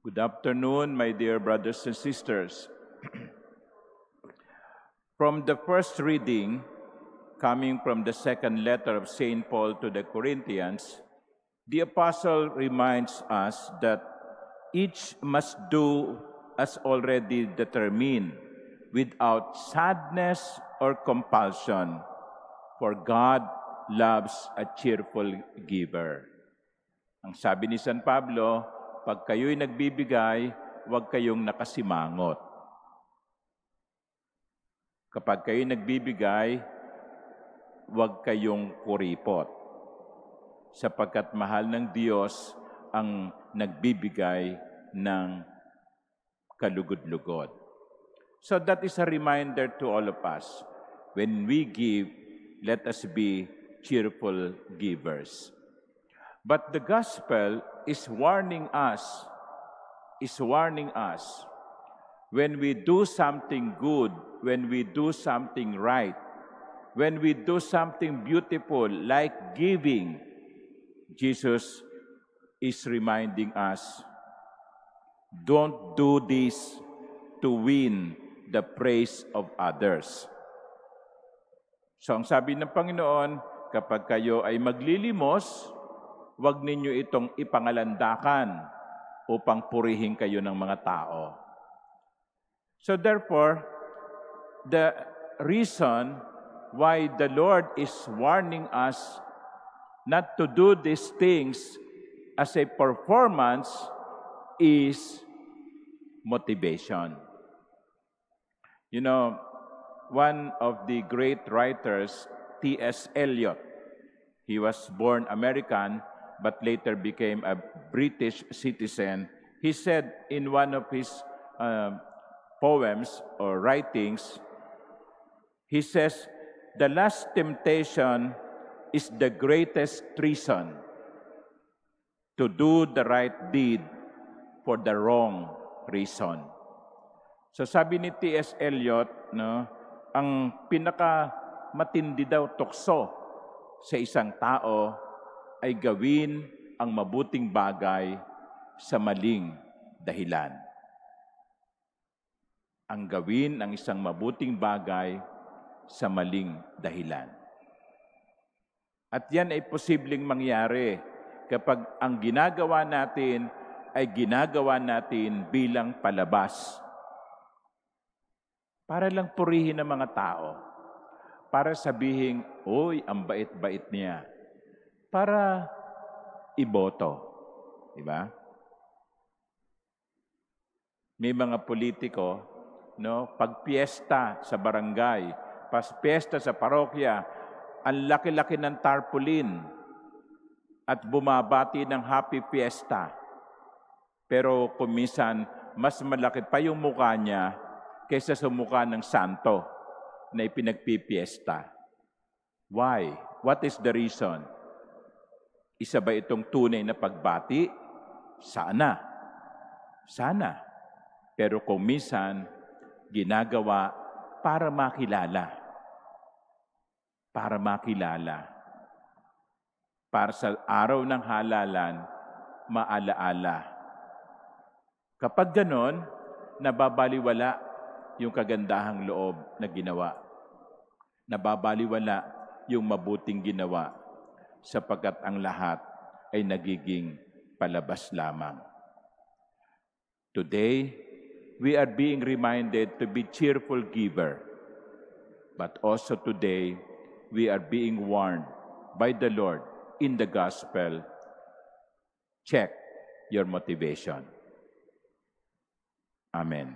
Good afternoon, my dear brothers and sisters. From the first reading, coming from the second letter of St. Paul to the Corinthians, the apostle reminds us that each must do as already determined, without sadness or compulsion, for God loves a cheerful giver. Ang sabi ni San Pablo, pag kayo'y nagbibigay, huwag kayong nakasimangot. Kapag kayo'y nagbibigay, huwag kayong kuripot. Sapagkat mahal ng Diyos ang nagbibigay ng kalugod-lugod. So that is a reminder to all of us. When we give, let us be cheerful givers. But the gospel is warning us, when we do something good, when we do something right, when we do something beautiful like giving, Jesus is reminding us, don't do this to win the praise of others. So ang sabi ng Panginoon, kapag kayo ay maglilimos, huwag ninyo itong ipangalandakan upang purihin kayo ng mga tao. So therefore, the reason why the Lord is warning us not to do these things as a performance is motivation. You know, one of the great writers, T.S. Eliot, he was born American, but later became a British citizen. He said in one of his poems or writings, he says, the last temptation is the greatest treason, to do the right deed for the wrong reason. So sabi ni T.S. Eliot, no, ang pinakamatindi daw tukso sa isang tao ay gawin ang mabuting bagay sa maling dahilan. Ang gawin ang isang mabuting bagay sa maling dahilan. At yan ay posibleng mangyari kapag ang ginagawa natin ay ginagawa natin bilang palabas. Para lang purihin ng mga tao. Para sabihin, oy, ang bait-bait niya. Para iboto. Diba? May mga politiko, no, pag piyesta sa barangay, pas piyesta sa parokya, ang laki-laki ng tarpaulin at bumabati ng happy fiesta. Pero kuminsan, mas malaki pa yung mukha niya kaysa sa mukha ng santo na ipinagpipiesta. Why? What is the reason? Isa ba itong tunay na pagbati? Sana. Sana. Pero kung minsan, ginagawa para makilala. Para makilala. Para sa araw ng halalan, maalaala. Kapag ganon, nababaliwala yung kagandahang loob na ginawa. Nababaliwala yung mabuting ginawa sapagkat ang lahat ay nagiging palabas lamang. Today, we are being reminded to be cheerful giver. But also today, we are being warned by the Lord in the gospel, check your motivation. Amen.